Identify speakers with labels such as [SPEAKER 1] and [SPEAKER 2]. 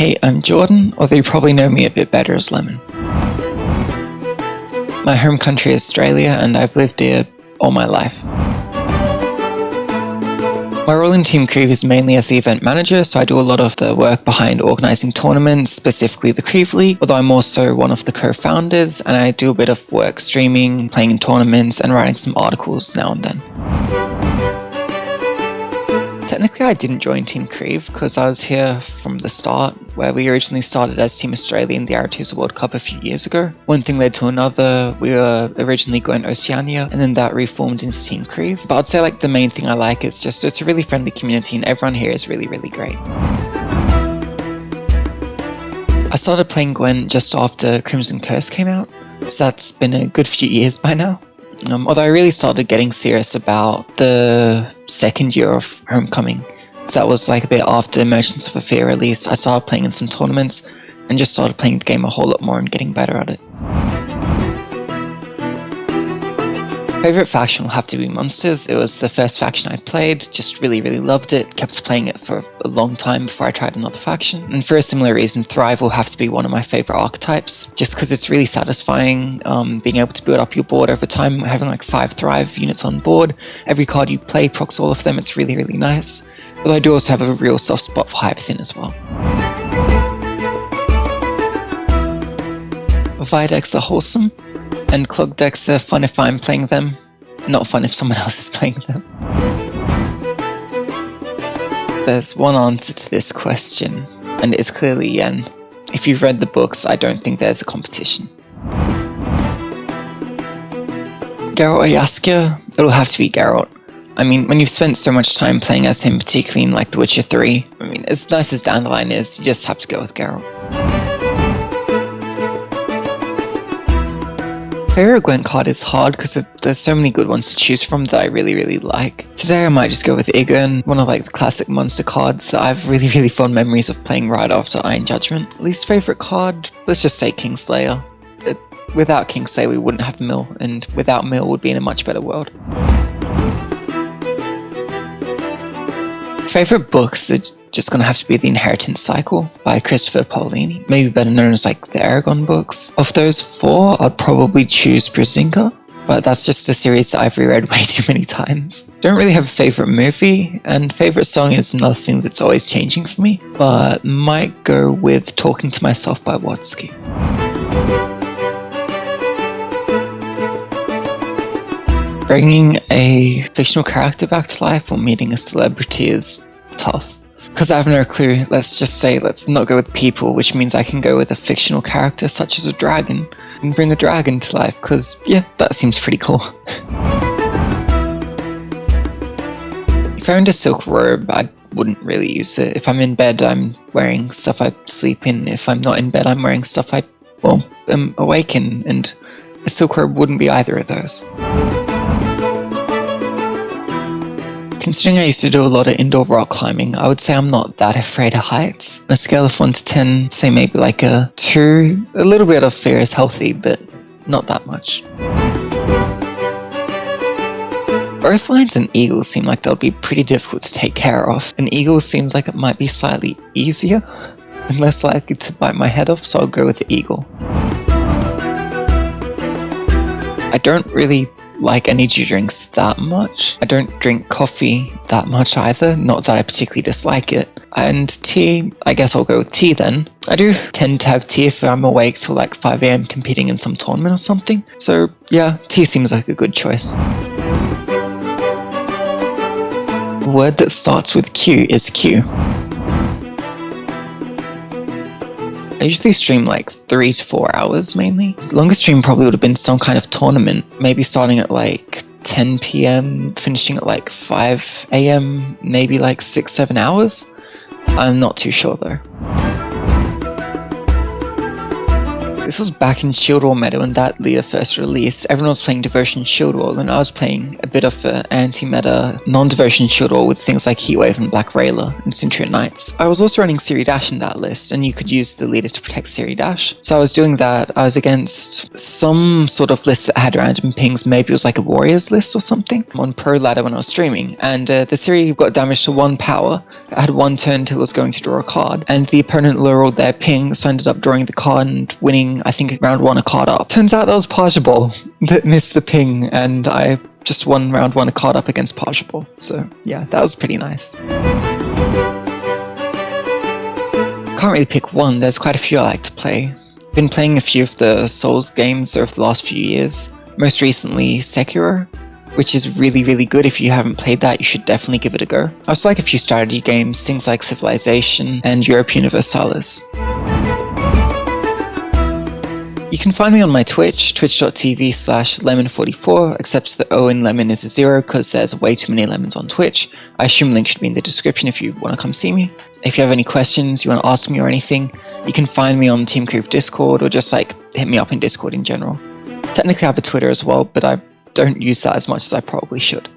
[SPEAKER 1] Hey, I'm Jordan, although you probably know me a bit better as Lemon. My home country is Australia, and I've lived here all my life. My role in Team Kreve is mainly as the event manager, so I do a lot of the work behind organising tournaments, specifically the Kreve League, although I'm also one of the co-founders, and I do a bit of work streaming, playing in tournaments, and writing some articles now and then. Technically, I didn't join Team Kreve because I was here from the start, where we originally started as Team Australia in the Aretusa World Cup a few years ago. One thing led to another. We were originally Gwent Oceania, and then that reformed into Team Kreve. But I'd say the main thing I like is just it's a really friendly community, and everyone here is really, really great. I started playing Gwent just after Crimson Curse came out, so that's been a good few years by now. Although I really started getting serious about the second year of Homecoming. So that was a bit after Merchants of Fear released. I started playing in some tournaments and just started playing the game a whole lot more and getting better at it. Favorite faction will have to be Monsters. It was the first faction I played, just really, really loved it, kept playing it for a long time before I tried another faction. And for a similar reason, Thrive will have to be one of my favorite archetypes, just because it's really satisfying being able to build up your board over time, having 5 Thrive units on board. Every card you play procs all of them, it's really, really nice. But I do also have a real soft spot for Hyperthin as well. Vi decks are wholesome, and Clog decks are fun if I'm playing them, not fun if someone else is playing them. There's one answer to this question, and it is clearly Yen. If you've read the books, I don't think there's a competition. Geralt or Jaskier? It'll have to be Geralt. I mean, when you've spent so much time playing as him, particularly in The Witcher 3, I mean, as nice as Dandelion is, you just have to go with Geralt. Favorite Gwent card is hard because there's so many good ones to choose from that I really, really like. Today I might just go with Igern, one of the classic monster cards that I have really, really fond memories of playing right after Iron Judgment. Least favorite card? Let's just say Kingslayer. Without Kingslayer we wouldn't have Mill, and without Mill we'd be in a much better world. Favorite books are just gonna have to be The Inheritance Cycle by Christopher Paolini, maybe better known as the Aragon books. Of those 4, I'd probably choose Brzinga, but that's just a series that I've reread way too many times. Don't really have a favorite movie, and favorite song is another thing that's always changing for me, but might go with Talking to Myself by Watsky. Bringing a fictional character back to life or meeting a celebrity is tough. Because I have no clue, let's just say let's not go with people, which means I can go with a fictional character such as a dragon, and bring a dragon to life, because yeah, that seems pretty cool. If I owned a silk robe, I wouldn't really use it. If I'm in bed, I'm wearing stuff I sleep in. If I'm not in bed, I'm wearing stuff I am awake in, and a silk robe wouldn't be either of those. Considering I used to do a lot of indoor rock climbing, I would say I'm not that afraid of heights. On a scale of 1 to 10, say maybe a 2. A little bit of fear is healthy, but not that much. Both lions and eagles seem like they'll be pretty difficult to take care of. An eagle seems like it might be slightly easier, and less likely to bite my head off, so I'll go with the eagle. I don't really like energy drinks that much. I don't drink coffee that much either, not that I particularly dislike it. And tea, I guess I'll go with tea then. I do tend to have tea if I'm awake till 5 AM competing in some tournament or something. So yeah, tea seems like a good choice. A word that starts with Q is Q. I usually stream 3 to 4 hours mainly. The longest stream probably would have been some kind of tournament, maybe starting at 10 PM, finishing at 5 AM, maybe 6-7 hours. I'm not too sure though. This was back in Shield Wall meta when that leader first released. Everyone was playing Devotion Shield Wall, and I was playing a bit of anti-meta non-Devotion Shield Wall with things like Heatwave and Black Railer and Centurion Knights. I was also running Siri Dash in that list, and you could use the leader to protect Siri Dash. So I was doing that. I was against some sort of list that had random pings, maybe it was like a Warriors list or something, on Pro Ladder when I was streaming, and the Siri got damaged to 1 power. It had 1 turn until it was going to draw a card, and the opponent lurled their ping, so I ended up drawing the card and winning, I think, round 1 a card up. Turns out that was Parjabal that missed the ping, and I just won round 1 a card up against Parjabal. So yeah, that was pretty nice. Can't really pick one, there's quite a few I like to play. Been playing a few of the Souls games over the last few years, most recently Sekiro, which is really, really good. If you haven't played that, you should definitely give it a go. I also like a few strategy games, things like Civilization and Europa Universalis. You can find me on my Twitch, twitch.tv/lemon44, except the O in lemon is a 0 because there's way too many lemons on Twitch. I assume link should be in the description if you want to come see me. If you have any questions, you want to ask me or anything, you can find me on Team Kreve Discord, or just like hit me up in Discord in general. Technically I have a Twitter as well, but I don't use that as much as I probably should.